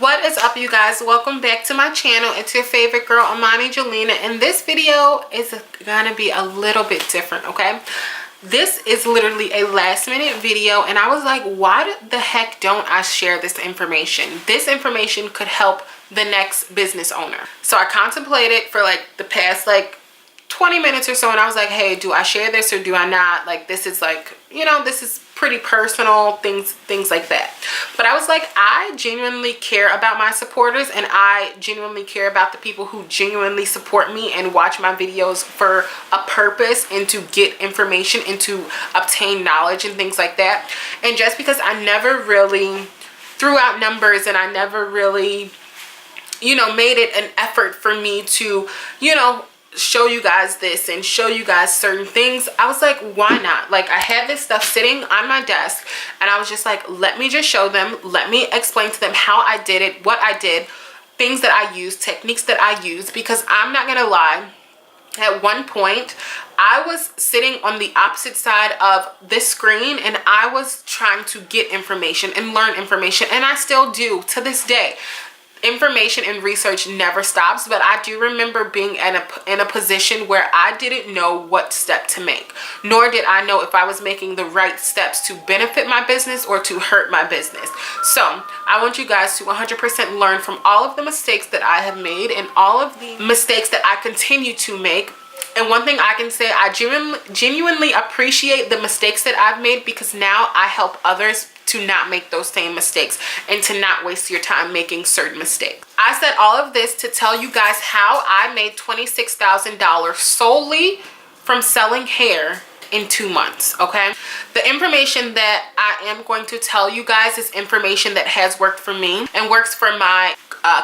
What is up, you guys? Welcome back to my channel. It's your favorite girl, Imani Jelena, and this video is gonna be a little bit different, okay? This is literally a last minute video, and I was like, why the heck don't I share this information? This information could help the next business owner. So I contemplated for like the past 20 minutes or so, and I was like, hey, do I share this or do I not? Like, this is like, you know, this is pretty personal, things like that. But I was like, I genuinely care about my supporters, and I genuinely care about the people who genuinely support me and watch my videos for a purpose and to get information and to obtain knowledge and things like that. And just because I never really threw out numbers and I never really, you know, made it an effort for me to, you know, show you guys this and show you guys certain things, I was like, why not? Like, I had this stuff sitting on my desk, and I was just like, let me just show them, let me explain to them how I did it, what I did, things that I use, techniques that I use. Because I'm not gonna lie, at one point I was sitting on the opposite side of this screen, and I was trying to get information and learn information, and I still do to this day. Information and research never stops, but I do remember being in a position where I didn't know what step to make, nor did I know if I was making the right steps to benefit my business or to hurt my business. So I want you guys to 100% learn from all of the mistakes that I have made and all of the mistakes that I continue to make. And one thing I can say, I genuinely appreciate the mistakes that I've made, because now I help others to not make those same mistakes and to not waste your time making certain mistakes. I said all of this to tell you guys how I made $26,000 solely from selling hair in 2 months, okay? The information that I am going to tell you guys is information that has worked for me and works for my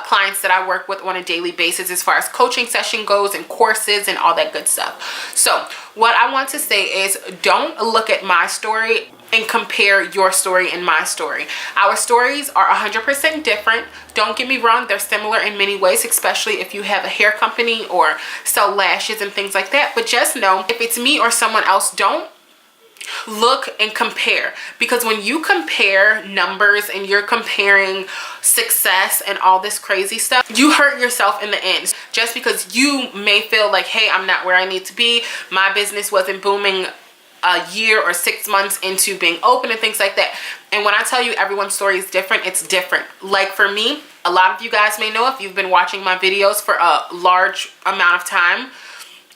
clients that I work with on a daily basis, as far as coaching session goes and courses and all that good stuff. So what I want to say is, don't look at my story and compare your story and my story. Our stories are 100% different. Don't get me wrong, they're similar in many ways, especially if you have a hair company or sell lashes and things like that. But just know, if it's me or someone else, don't look and compare, because when you compare numbers and you're comparing success and all this crazy stuff, you hurt yourself in the end. Just because you may feel like, hey, I'm not where I need to be, my business wasn't booming a year or 6 months into being open and things like that. And when I tell you everyone's story is different, it's different. Like for me, a lot of you guys may know, if you've been watching my videos for a large amount of time,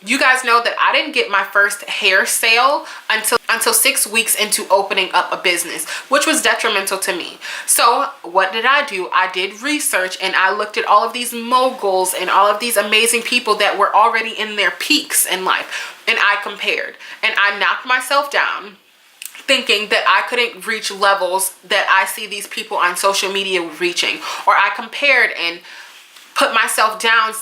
you guys know that I didn't get my first hair sale until 6 weeks into opening up a business, which was detrimental to me. So what did I do? I did research, and I looked at all of these moguls and all of these amazing people that were already in their peaks in life, and I compared, and I knocked myself down thinking that I couldn't reach levels that I see these people on social media reaching. Or I compared and put myself down,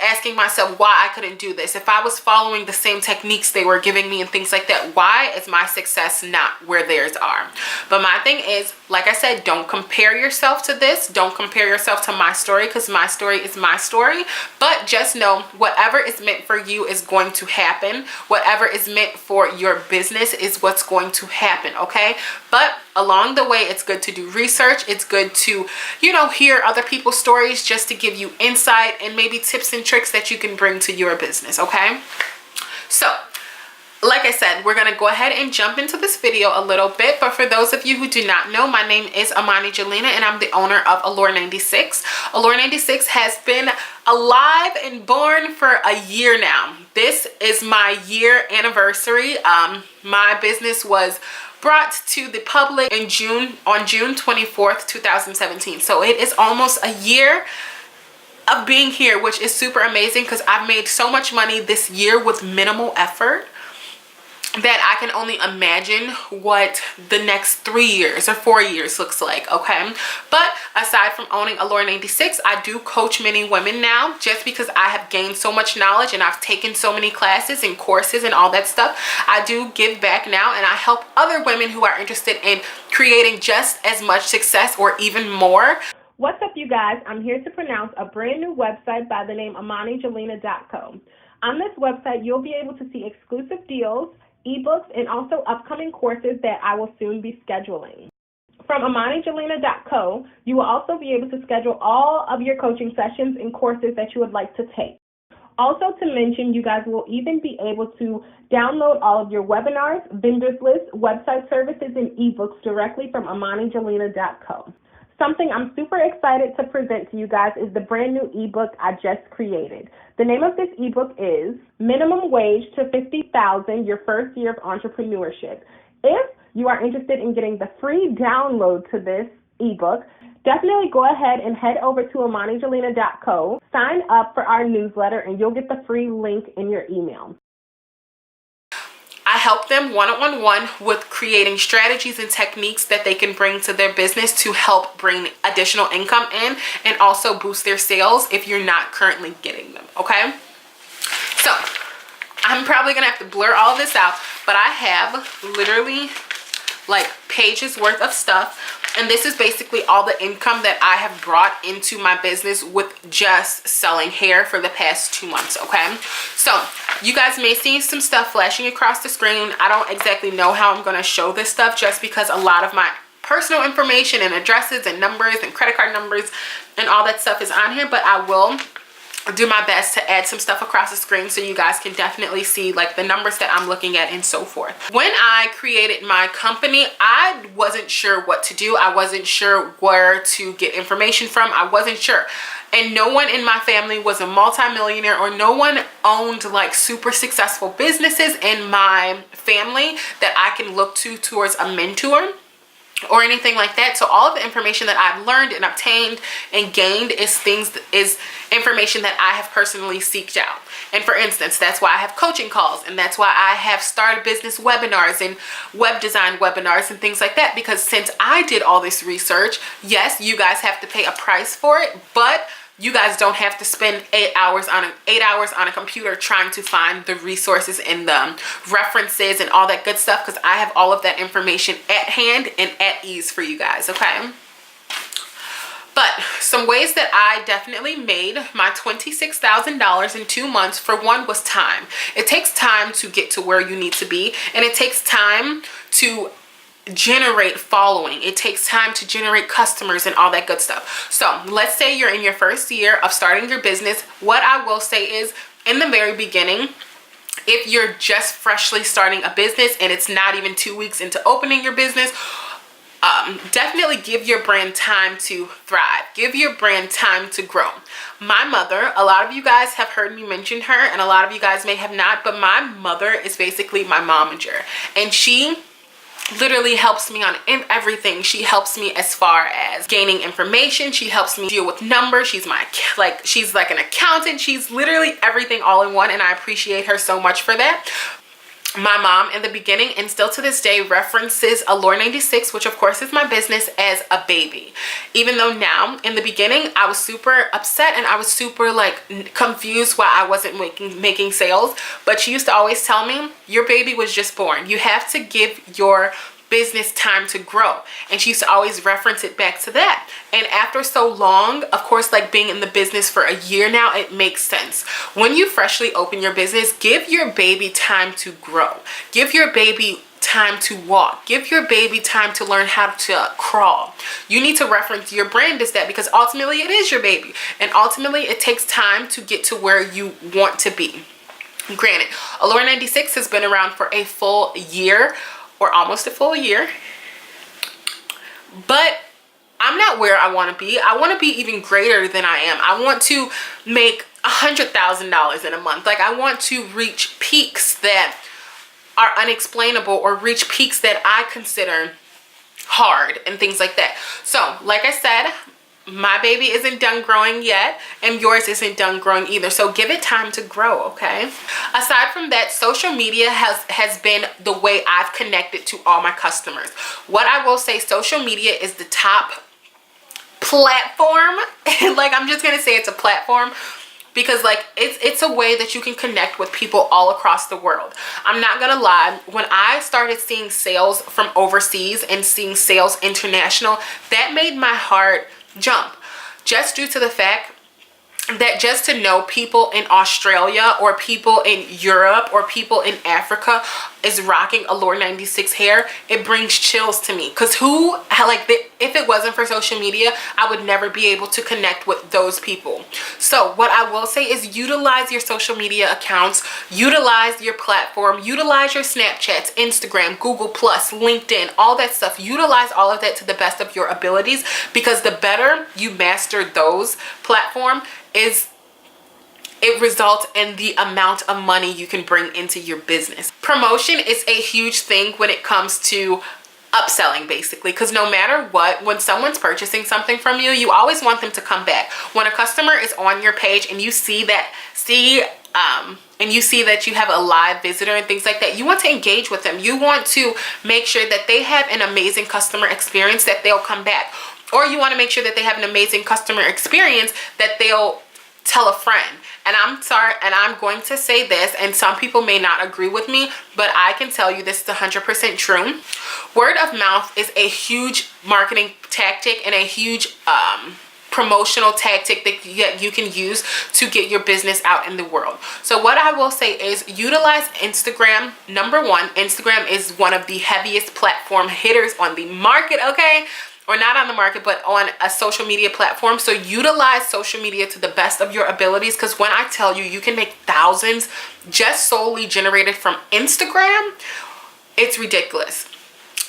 asking myself why I couldn't do this. If I was following the same techniques they were giving me and things like that, why is my success not where theirs are? But my thing is, like I said, don't compare yourself to this. Don't compare yourself to my story, because my story is my story. But just know, whatever is meant for you is going to happen. Whatever is meant for your business is what's going to happen, okay? But along the way, it's good to do research. It's good to, you know, hear other people's stories, just to give you insight and maybe tips and tricks that you can bring to your business, okay? So like I said, we're gonna go ahead and jump into this video a little bit. But for those of you who do not know, my name is Imani Jelena, and I'm the owner of Allure 96. Allure 96 has been alive and born for a year now. This is my year anniversary. My business was brought to the public in on June 24th, 2017. So it is almost a year of being here, which is super amazing, because I've made so much money this year with minimal effort that I can only imagine what the next 3 years or 4 years looks like, okay? But aside from owning Allure 96, I do coach many women now, just because I have gained so much knowledge and I've taken so many classes and courses and all that stuff. I do give back now, and I help other women who are interested in creating just as much success or even more. What's up, you guys? I'm here to pronounce a brand new website by the name ImaniJelena.co. On this website, you'll be able to see exclusive deals, ebooks, and also upcoming courses that I will soon be scheduling. From AmaniJelena.co, you will also be able to schedule all of your coaching sessions and courses that you would like to take. Also to mention, you guys will even be able to download all of your webinars, vendors lists, website services, and ebooks directly from AmaniJelena.co. Something I'm super excited to present to you guys is the brand new ebook I just created. The name of this ebook is Minimum Wage to $50,000, Your First Year of Entrepreneurship. If you are interested in getting the free download to this ebook, definitely go ahead and head over to AmaniJelena.co, sign up for our newsletter, and you'll get the free link in your email. I help them one-on-one with creating strategies and techniques that they can bring to their business to help bring additional income in and also boost their sales if you're not currently getting them, okay? So I'm probably gonna have to blur all of this out, but I have literally like pages worth of stuff, and this is basically all the income that I have brought into my business with just selling hair for the past 2 months, okay? So you guys may see some stuff flashing across the screen. I don't exactly know how I'm going to show this stuff just because a lot of my personal information and addresses and numbers and credit card numbers and all that stuff is on here, but I will do my best to add some stuff across the screen so you guys can definitely see like the numbers that I'm looking at and so forth. When I created my company, I wasn't sure what to do. I wasn't sure where to get information from. I wasn't sure. And no one in my family was a multimillionaire, or no one owned like super successful businesses in my family that I can look to towards a mentor or anything like that. So all of the information that I've learned and obtained and gained is information that I have personally seeked out. And for instance, that's why I have coaching calls, and that's why I have started business webinars and web design webinars and things like that, because since I did all this research, yes, you guys have to pay a price for it, but you guys don't have to spend 8 hours on a computer trying to find the resources and the references and all that good stuff, because I have all of that information at hand and at ease for you guys, okay? But some ways that I definitely made my $26,000 in 2 months, for one, was time. It takes time to get to where you need to be, and it takes time to generate following. It takes time to generate customers and all that good stuff. So let's say you're in your first year of starting your business. What I will say is, in the very beginning, if you're just freshly starting a business and it's not even 2 weeks into opening your business, definitely give your brand time to thrive. Give your brand time to grow. My mother, a lot of you guys have heard me mention her, and a lot of you guys may have not, but my mother is basically my momager, and she literally helps me on everything. She helps me as far as gaining information. She helps me deal with numbers. She's like an accountant. She's literally everything all in one, and I appreciate her so much for that. My mom in the beginning, and still to this day, references Allure 96, which of course is my business, as a baby. Even though now, in the beginning, I was super upset and I was super like confused why I wasn't making sales. But she used to always tell me, your baby was just born. You have to give your business time to grow. And she used to always reference it back to that. And after so long, of course, like being in the business for a year now, it makes sense. When you freshly open your business, give your baby time to grow. Give your baby time to walk. Give your baby time to learn how to crawl. You need to reference your brand as that, because ultimately it is your baby, and ultimately it takes time to get to where you want to be. Granted, Allure 96 has been around for a full year, or almost a full year, but I'm not where I want to be. I want to be even greater than I am. I want to make $100,000 in a month. Like, I want to reach peaks that are unexplainable, or reach peaks that I consider hard and things like that. So like I said, my baby isn't done growing yet, and yours isn't done growing either. So give it time to grow, okay? Aside from that, social media has been the way I've connected to all my customers. What I will say, social media is the top platform. Like, I'm just gonna say it's a platform, because like it's a way that you can connect with people all across the world. I'm not gonna lie, when I started seeing sales from overseas and seeing sales international, that made my heart jump, just due to the fact that just to know people in Australia or people in Europe or people in Africa is rocking Allure 96 hair, it brings chills to me. Because if it wasn't for social media, I would never be able to connect with those people. So what I will say is utilize your social media accounts, utilize your platform, utilize your Snapchats, Instagram, Google Plus, LinkedIn, all that stuff. Utilize all of that to the best of your abilities, because the better you master those platforms, it results in the amount of money you can bring into your business. Promotion is a huge thing when it comes to upselling, basically, because no matter what, when someone's purchasing something from you, you always want them to come back. When a customer is on your page and you see that you have a live visitor and things like that, you want to engage with them. You want to make sure that they have an amazing customer experience, that they'll come back. Or you want to make sure that they have an amazing customer experience that they'll tell a friend. And I'm sorry, and I'm going to say this, and some people may not agree with me, but I can tell you this is 100% true. Word of mouth is a huge marketing tactic and a huge promotional tactic that you can use to get your business out in the world. So what I will say is utilize Instagram. Number one, Instagram is one of the heaviest platform hitters on the market, okay? Or not on the market, but on a social media platform. So utilize social media to the best of your abilities, because when I tell you, you can make thousands just solely generated from Instagram, it's ridiculous.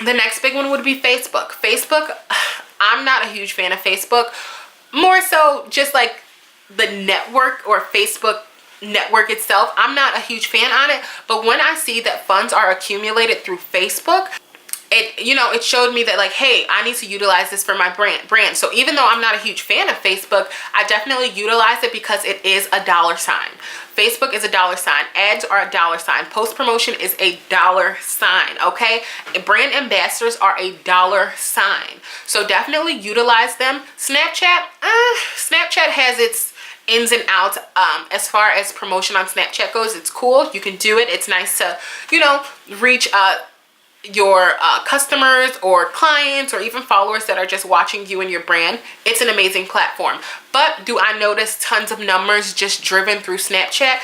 The next big one would be Facebook. Facebook, I'm not a huge fan of Facebook. More so just like the network or Facebook network itself. I'm not a huge fan on it, but when I see that funds are accumulated through Facebook, it showed me that, like, hey, I need to utilize this for my brand. So even though I'm not a huge fan of Facebook, I definitely utilize it because it is a dollar sign. Facebook is a dollar sign. Ads are a dollar sign. Post promotion is a dollar sign, okay? And brand ambassadors are a dollar sign. So definitely utilize them. Snapchat has its ins and outs. As far as promotion on Snapchat goes, it's cool. You can do it. It's nice to, reach your customers or clients or even followers that are just watching you and your brand. It's an amazing platform. But do I notice tons of numbers just driven through Snapchat?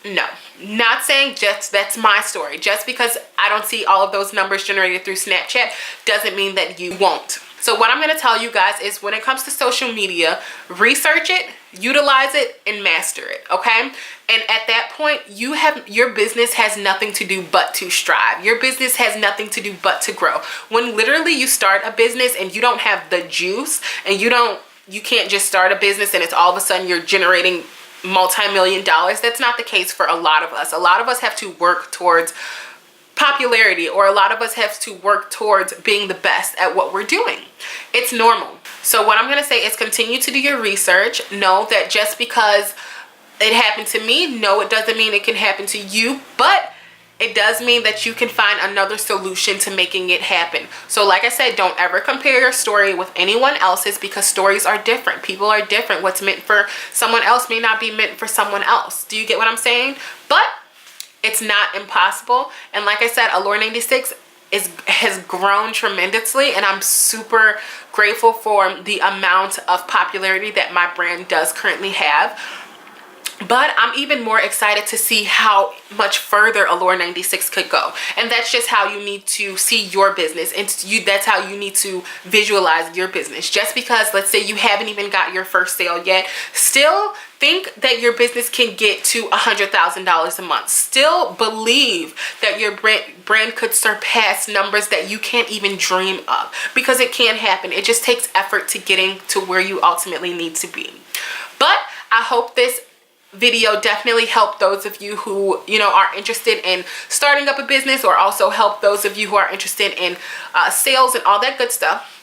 No. Not saying that's my story. Just because I don't see all of those numbers generated through Snapchat doesn't mean that you won't. So what I'm going to tell you guys is, when it comes to social media, research it, utilize it, and master it, okay? And at that point, your business has nothing to do but to strive. Your business has nothing to do but to grow. When literally you start a business and you don't have the juice, and you can't just start a business and it's all of a sudden you're generating multi-million dollars. That's not the case for a lot of us. A lot of us have to work towards popularity, or a lot of us have to work towards being the best at what we're doing. It's normal. So what I'm going to say is continue to do your research. Know that just because it happened to me, no, it doesn't mean it can happen to you, but it does mean that you can find another solution to making it happen. So like I said, don't ever compare your story with anyone else's, because stories are different. People are different. What's meant for someone else may not be meant for someone else. Do you get what I'm saying? But it's not impossible. And like I said, Allure 96 has grown tremendously, and I'm super grateful for the amount of popularity that my brand does currently have. But I'm even more excited to see how much further Allure 96 could go. And that's just how you need to see your business. And that's how you need to visualize your business. Just because, let's say, you haven't even got your first sale yet, still think that your business can get to $100,000 a month. Still believe that your brand could surpass numbers that you can't even dream of. Because it can happen. It just takes effort to getting to where you ultimately need to be. But I hope this video definitely help those of you who are interested in starting up a business, or also help those of you who are interested in sales and all that good stuff.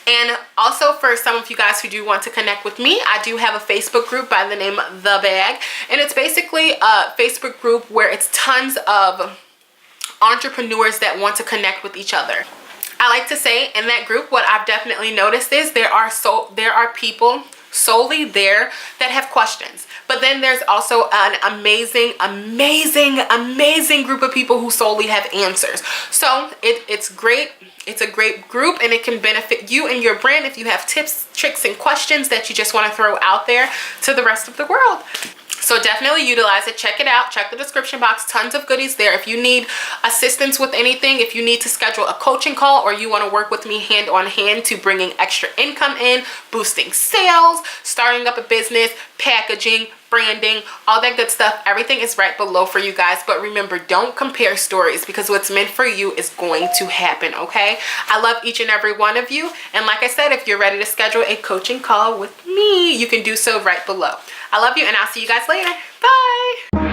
And also, for some of you guys who do want to connect with me, I do have a Facebook group by the name The Bag, and it's basically a Facebook group where it's tons of entrepreneurs that want to connect with each other. I like to say, in that group, what I've definitely noticed is there are people solely there that have questions. But then there's also an amazing group of people who solely have answers. So it's great. It's a great group and it can benefit you and your brand if you have tips, tricks, and questions that you just want to throw out there to the rest of the world. So definitely utilize it. Check it out. Check the description box. Tons of goodies there. If you need assistance with anything, if you need to schedule a coaching call, or you want to work with me hand on hand to bringing extra income in, boosting sales, starting up a business, packaging, branding, all that good stuff, everything is right below for you guys. But remember, don't compare stories, because what's meant for you is going to happen, okay? I love each and every one of you. And like I said, if you're ready to schedule a coaching call with me, you can do so right below. I love you, and I'll see you guys later. Bye.